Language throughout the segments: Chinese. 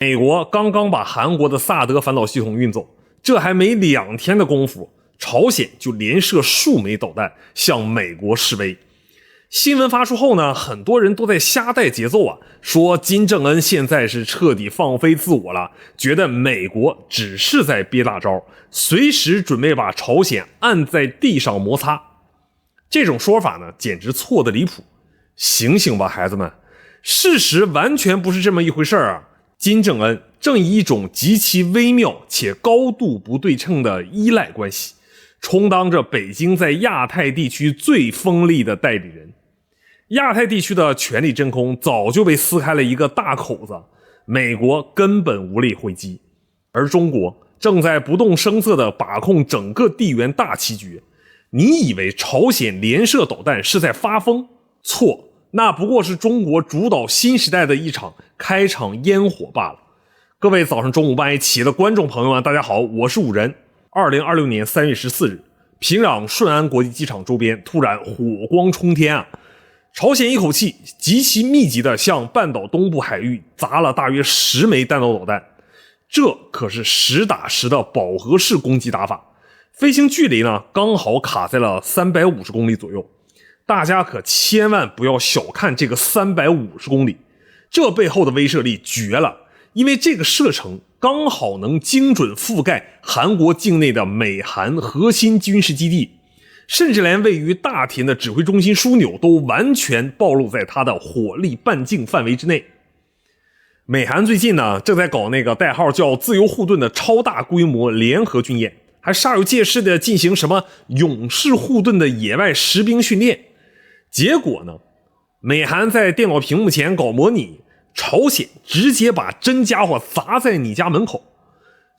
美国刚刚把韩国的萨德反导系统运走，这还没2天的功夫，朝鲜就连射数枚导弹向美国示威。新闻发出后呢，很多人都在瞎带节奏啊，说金正恩现在是彻底放飞自我了，觉得美国只是在憋大招，随时准备把朝鲜按在地上摩擦。这种说法呢，简直错得离谱。醒醒吧，孩子们，事实完全不是这么一回事啊！金正恩正以一种极其微妙且高度不对称的依赖关系，充当着北京在亚太地区最锋利的代理人。亚太地区的权力真空早就被撕开了一个大口子，美国根本无力回击，而中国正在不动声色地把控整个地缘大棋局。你以为朝鲜连射导弹是在发疯？错，那不过是中国主导新时代的一场开场烟火罢了。各位早上、中午、半夜起的观众朋友们，大家好，我是武仁。2026年3月14日，平壤顺安国际机场周边突然火光冲天啊！朝鲜一口气极其密集地向半岛东部海域砸了大约10枚弹道导弹，这可是实打实的饱和式攻击打法，飞行距离呢刚好卡在了350公里左右。大家可千万不要小看这个350公里，这背后的威慑力绝了，因为这个射程刚好能精准覆盖韩国境内的美韩核心军事基地，甚至连位于大田的指挥中心枢纽都完全暴露在它的火力半径范围之内。美韩最近呢正在搞那个代号叫自由护盾的超大规模联合军演，还煞有介事的进行什么勇士护盾的野外实兵训练。结果呢，美韩在电脑屏幕前搞模拟，朝鲜直接把真家伙砸在你家门口。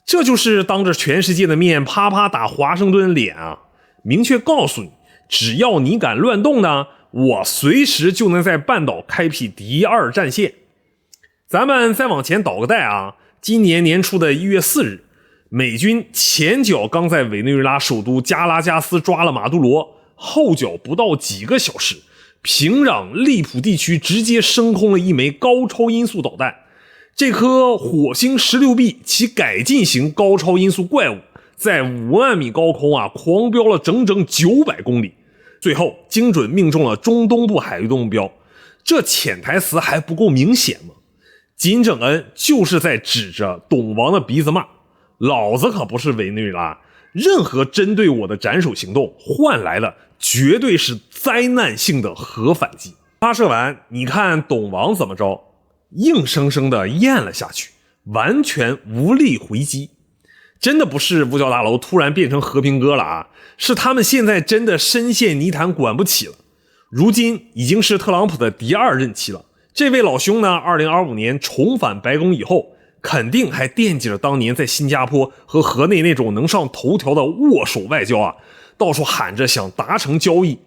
这就是当着全世界的面啪啪打华盛顿脸啊！明确告诉你，只要你敢乱动呢，我随时就能在半岛开辟第2战线。咱们再往前倒个带啊，今年年初的1月4日，美军前脚刚在委内瑞拉首都加拉加斯抓了马杜罗，后脚不到几个小时，平壤利普地区直接升空了一枚高超音速导弹。这颗火星 16B 其改进型高超音速怪物在5万米高空啊狂飙了整整900公里，最后精准命中了中东部海域的目标。这潜台词还不够明显吗？金正恩就是在指着董王的鼻子骂，老子可不是委内瑞拉，任何针对我的斩首行动换来了绝对是灾难性的核反击。发射完，你看董王怎么着？硬生生的咽了下去，完全无力回击。真的不是五角大楼突然变成和平鸽了啊，是他们现在真的深陷泥潭管不起了。如今已经是特朗普的第2任期了，这位老兄呢2025年重返白宫以后，肯定还惦记着当年在新加坡和河内那种能上头条的握手外交啊，到处喊着想达成交易。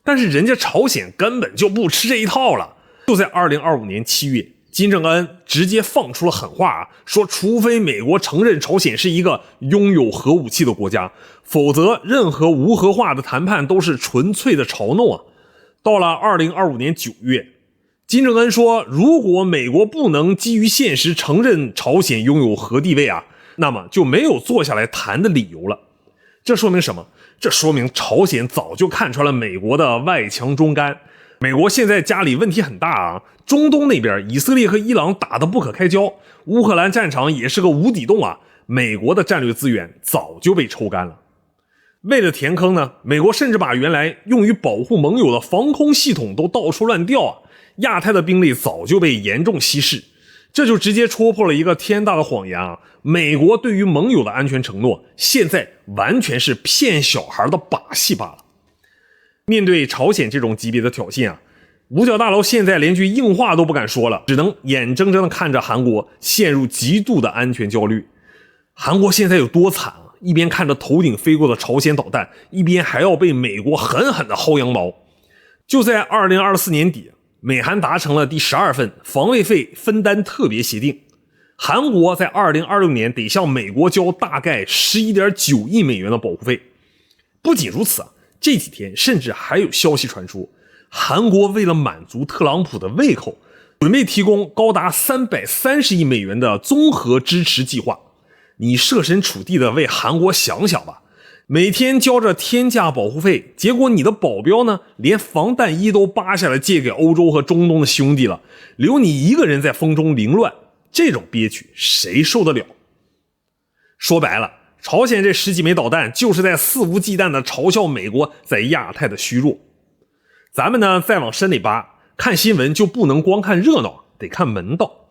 但是人家朝鲜根本就不吃这一套了。就在2025年7月，金正恩直接放出了狠话啊，说除非美国承认朝鲜是一个拥有核武器的国家，否则任何无核化的谈判都是纯粹的嘲弄啊。到了2025年9月，金正恩说，如果美国不能基于现实承认朝鲜拥有核地位啊，那么就没有坐下来谈的理由了。这说明什么？这说明朝鲜早就看穿了美国的外强中干。美国现在家里问题很大啊，中东那边以色列和伊朗打得不可开交，乌克兰战场也是个无底洞啊，美国的战略资源早就被抽干了。为了填坑呢，美国甚至把原来用于保护盟友的防空系统都到处乱调啊，亚太的兵力早就被严重稀释。这就直接戳破了一个天大的谎言啊！美国对于盟友的安全承诺，现在完全是骗小孩的把戏罢了。面对朝鲜这种级别的挑衅啊，五角大楼现在连句硬话都不敢说了，只能眼睁睁地看着韩国陷入极度的安全焦虑。韩国现在有多惨啊！一边看着头顶飞过的朝鲜导弹，一边还要被美国狠狠地薅羊毛。就在2024年底，美韩达成了第12份防卫费分担特别协定，韩国在2026年得向美国交大概11.9亿美元的保护费。不仅如此啊，这几天甚至还有消息传出，韩国为了满足特朗普的胃口，准备提供高达330亿美元的综合支持计划。你设身处地的为韩国想想吧，每天交着天价保护费，结果你的保镖呢，连防弹衣都扒下来借给欧洲和中东的兄弟了，留你一个人在风中凌乱，这种憋屈谁受得了？说白了，朝鲜这10几枚导弹就是在肆无忌惮的嘲笑美国在亚太的虚弱。咱们呢再往深里扒，看新闻就不能光看热闹，得看门道。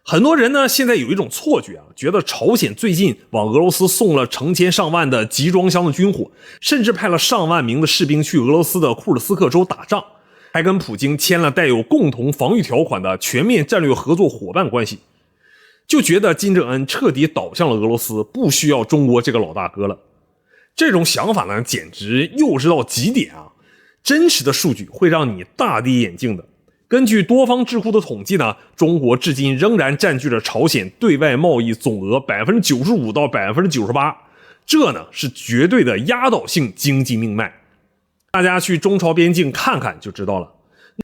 很多人呢现在有一种错觉啊，觉得朝鲜最近往俄罗斯送了成千上万的集装箱的军火，甚至派了上万名的士兵去俄罗斯的库尔斯克州打仗，还跟普京签了带有共同防御条款的全面战略合作伙伴关系，就觉得金正恩彻底倒向了俄罗斯，不需要中国这个老大哥了。这种想法呢简直幼稚到极点啊！真实的数据会让你大跌眼镜的。根据多方智库的统计呢，中国至今仍然占据着朝鲜对外贸易总额 95% 到 98%， 这呢是绝对的压倒性经济命脉。大家去中朝边境看看就知道了。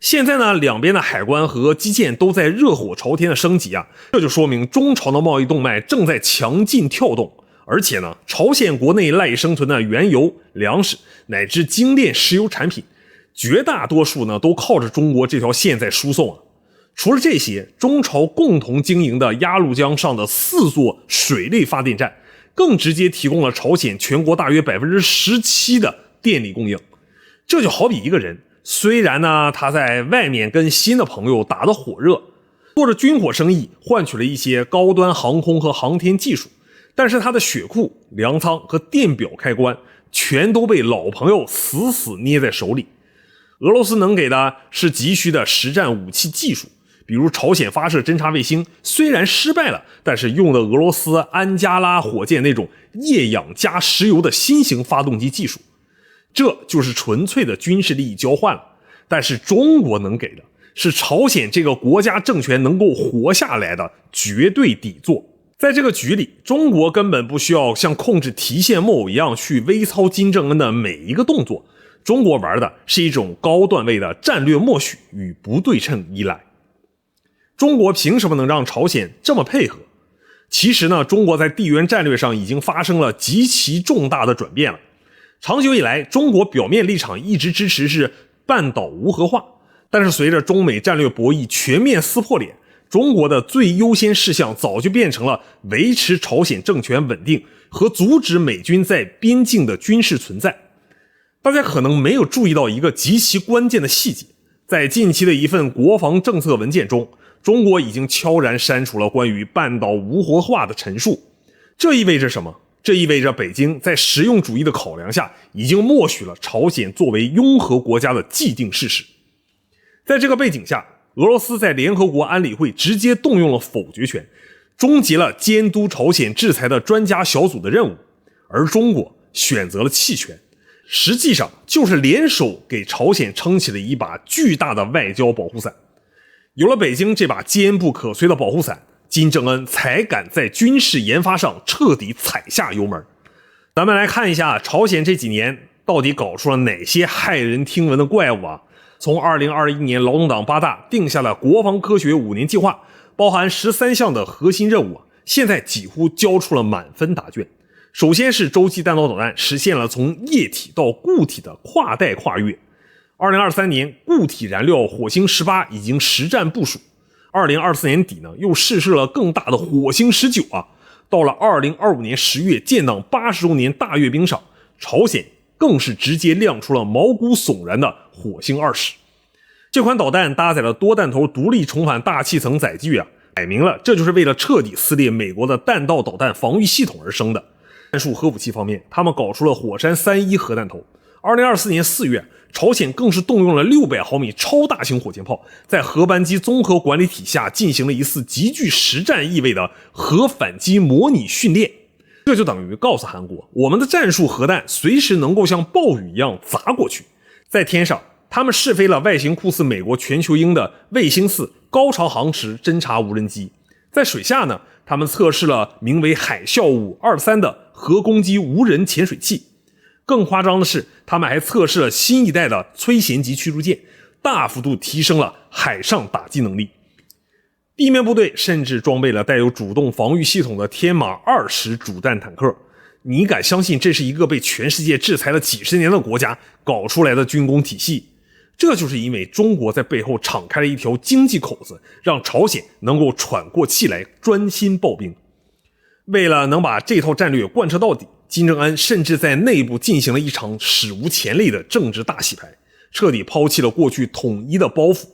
现在呢，两边的海关和基建都在热火朝天的升级啊，这就说明中朝的贸易动脉正在强劲跳动。而且呢，朝鲜国内赖以生存的原油、粮食乃至精炼石油产品，绝大多数呢都靠着中国这条线在输送啊。除了这些，中朝共同经营的鸭绿江上的4座水力发电站，更直接提供了朝鲜全国大约 17% 的电力供应。这就好比一个人，虽然呢他在外面跟新的朋友打得火热，做着军火生意，换取了一些高端航空和航天技术，但是他的血库、粮仓和电表开关全都被老朋友死死捏在手里。俄罗斯能给的是急需的实战武器技术，比如朝鲜发射侦察卫星，虽然失败了，但是用的俄罗斯安加拉火箭那种液氧加石油的新型发动机技术，这就是纯粹的军事利益交换了。但是中国能给的是朝鲜这个国家政权能够活下来的绝对底座。在这个局里，中国根本不需要像控制提线木偶一样去微操金正恩的每一个动作，中国玩的是一种高段位的战略默许与不对称依赖。中国凭什么能让朝鲜这么配合？其实呢，中国在地缘战略上已经发生了极其重大的转变了。长久以来，中国表面立场一直支持是半岛无核化，但是随着中美战略博弈全面撕破脸，中国的最优先事项早就变成了维持朝鲜政权稳定和阻止美军在边境的军事存在。大家可能没有注意到一个极其关键的细节，在近期的一份国防政策文件中，中国已经悄然删除了关于半岛无核化的陈述。这意味着什么？这意味着北京在实用主义的考量下，已经默许了朝鲜作为拥核国家的既定事实。在这个背景下，俄罗斯在联合国安理会直接动用了否决权，终结了监督朝鲜制裁的专家小组的任务，而中国选择了弃权，实际上就是联手给朝鲜撑起了一把巨大的外交保护伞。有了北京这把坚不可摧的保护伞，金正恩才敢在军事研发上彻底踩下油门。咱们来看一下朝鲜这几年到底搞出了哪些骇人听闻的怪物啊。从2021年劳动党8大定下了国防科学5年计划，包含13项的核心任务现在几乎交出了满分答卷。首先是洲际弹道导弹实现了从液体到固体的跨代跨越。2023年固体燃料火星18已经实战部署，2024年底呢又试射了更大的火星19啊。到了2025年10月建党80周年大阅兵上，朝鲜更是直接亮出了毛骨悚然的火星20。这款导弹搭载了多弹头独立重返大气层载具啊，摆明了这就是为了彻底撕裂美国的弹道导弹防御系统而生的。战术核武器方面，他们搞出了火山3-1核弹头。2024年4月，朝鲜更是动用了600毫米超大型火箭炮，在核扳机综合管理体下进行了一次极具实战意味的核反击模拟训练。这就等于告诉韩国，我们的战术核弹随时能够像暴雨一样砸过去。在天上，他们试飞了外形酷似美国全球鹰的卫星4高长航时侦察无人机。在水下呢，他们测试了名为海啸523的核攻击无人潜水器。更夸张的是，他们还测试了新一代的崔贤级驱逐舰，大幅度提升了海上打击能力。地面部队甚至装备了带有主动防御系统的天马20主战坦克。你敢相信这是一个被全世界制裁了几十年的国家搞出来的军工体系？这就是因为中国在背后敞开了一条经济口子，让朝鲜能够喘过气来专心抱兵。为了能把这套战略贯彻到底，金正恩甚至在内部进行了一场史无前例的政治大洗牌，彻底抛弃了过去统一的包袱。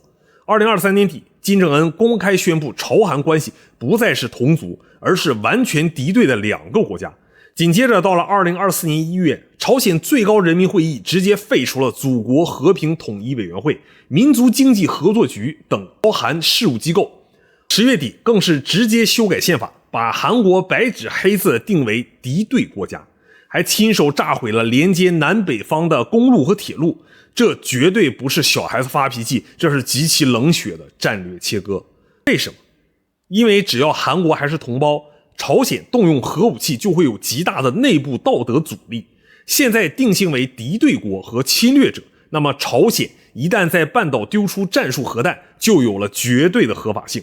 2023年底，金正恩公开宣布朝韩关系不再是同族，而是完全敌对的两个国家。紧接着到了2024年1月，朝鲜最高人民会议直接废除了祖国和平统一委员会、民族经济合作局等朝韩事务机构。10月底更是直接修改宪法，把韩国白纸黑字定为敌对国家，还亲手炸毁了连接南北方的公路和铁路。这绝对不是小孩子发脾气，这是极其冷血的战略切割。为什么？因为只要韩国还是同胞，朝鲜动用核武器就会有极大的内部道德阻力。现在定性为敌对国和侵略者，那么朝鲜一旦在半岛丢出战术核弹，就有了绝对的合法性。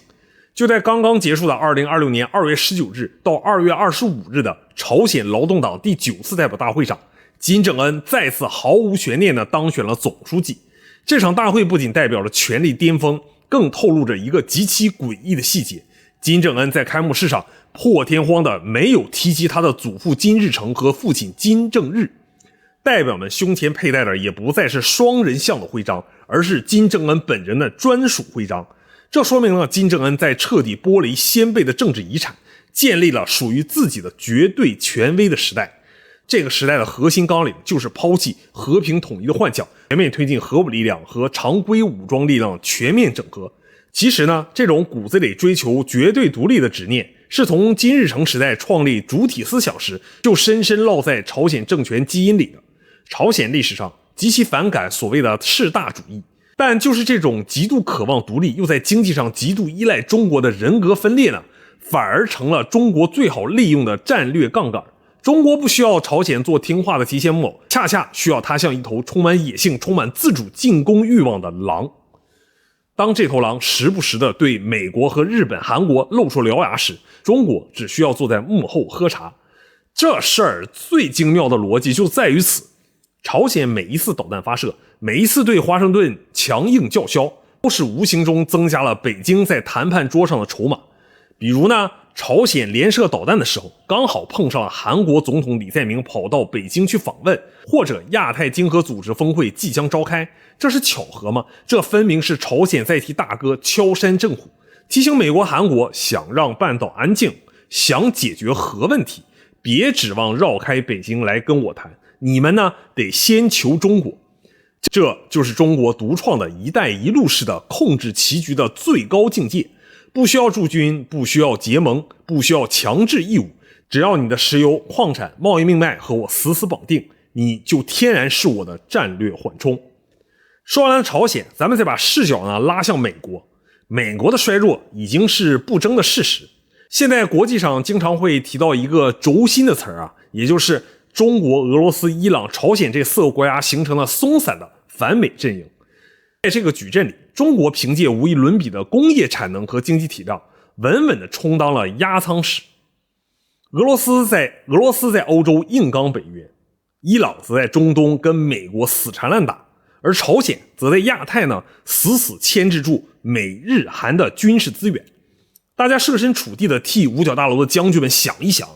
就在刚刚结束的2026年2月19日到2月25日的朝鲜劳动党第9次代表大会上，金正恩再次毫无悬念地当选了总书记。这场大会不仅代表了权力巅峰，更透露着一个极其诡异的细节：金正恩在开幕式上破天荒的没有提及他的祖父金日成和父亲金正日，代表们胸前佩戴的也不再是双人像的徽章，而是金正恩本人的专属徽章。这说明了金正恩在彻底剥离先辈的政治遗产，建立了属于自己的绝对权威的时代。这个时代的核心纲领就是抛弃和平统一的幻想，全面推进核武力量和常规武装力量全面整合。其实呢，这种骨子里追求绝对独立的执念，是从金日成时代创立主体思想时就深深烙在朝鲜政权基因里的。朝鲜历史上极其反感所谓的士大主义，但就是这种极度渴望独立又在经济上极度依赖中国的人格分裂呢，反而成了中国最好利用的战略杠杆。中国不需要朝鲜做听话的提线木偶，恰恰需要它像一头充满野性、充满自主进攻欲望的狼。当这头狼时不时地对美国和日本、韩国露出獠牙时，中国只需要坐在幕后喝茶。这事儿最精妙的逻辑就在于此：朝鲜每一次导弹发射，每一次对华盛顿强硬叫嚣，都是无形中增加了北京在谈判桌上的筹码。比如呢，朝鲜连射导弹的时候，刚好碰上了韩国总统李在明跑到北京去访问，或者亚太经合组织峰会即将召开，这是巧合吗？这分明是朝鲜在替大哥敲山震虎，提醒美国、韩国想让半岛安静，想解决核问题，别指望绕开北京来跟我谈，你们呢得先求中国。这就是中国独创的一带一路式的控制棋局的最高境界。不需要驻军，不需要结盟，不需要强制义务，只要你的石油、矿产、贸易命脉和我死死绑定，你就天然是我的战略缓冲。说完了朝鲜，咱们再把视角呢拉向美国。美国的衰弱已经是不争的事实。现在国际上经常会提到一个轴心的词儿也就是中国、俄罗斯、伊朗、朝鲜这4个国家形成了松散的反美阵营。在这个矩阵里，中国凭借无与伦比的工业产能和经济体量，稳稳地充当了压舱石。俄罗斯在欧洲硬刚北约，伊朗则在中东跟美国死缠烂打，而朝鲜则在亚太呢死死牵制住美日韩的军事资源。大家设身处地的替五角大楼的将军们想一想，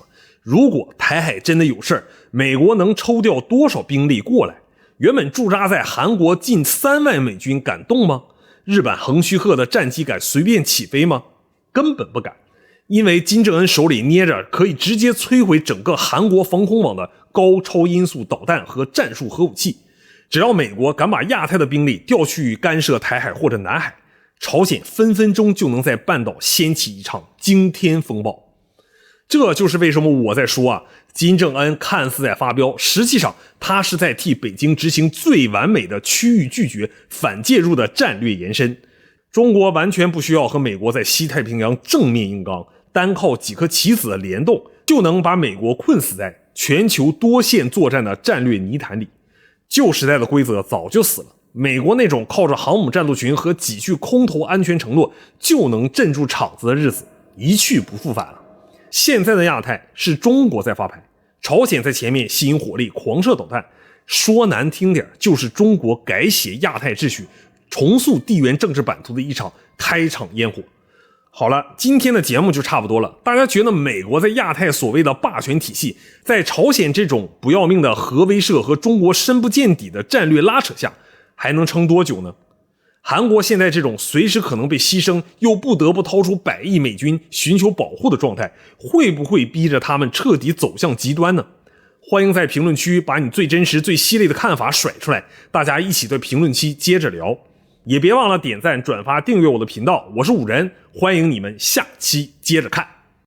如果台海真的有事儿，美国能抽调多少兵力过来？原本驻扎在韩国近3万美军敢动吗？日本横须贺的战机敢随便起飞吗？根本不敢，因为金正恩手里捏着可以直接摧毁整个韩国防空网的高超音速导弹和战术核武器。只要美国敢把亚太的兵力调去干涉台海或者南海，朝鲜分分钟就能在半岛掀起一场惊天风暴。这就是为什么我在说金正恩看似在发飙，实际上他是在替北京执行最完美的区域拒绝、反介入的战略延伸。中国完全不需要和美国在西太平洋正面硬刚，单靠几颗棋子的联动，就能把美国困死在全球多线作战的战略泥潭里。旧时代的规则早就死了，美国那种靠着航母战斗群和几句空头安全承诺就能镇住场子的日子一去不复返了。现在的亚太是中国在发牌，朝鲜在前面吸引火力狂射导弹，说难听点就是中国改写亚太秩序重塑地缘政治版图的一场开场烟火。好了，今天的节目就差不多了。大家觉得美国在亚太所谓的霸权体系，在朝鲜这种不要命的核威慑和中国深不见底的战略拉扯下，还能撑多久呢？韩国现在这种随时可能被牺牲又不得不掏出100亿美军寻求保护的状态，会不会逼着他们彻底走向极端呢？欢迎在评论区把你最真实最犀利的看法甩出来，大家一起在评论区接着聊。也别忘了点赞转发订阅我的频道，我是五人，欢迎你们下期接着看。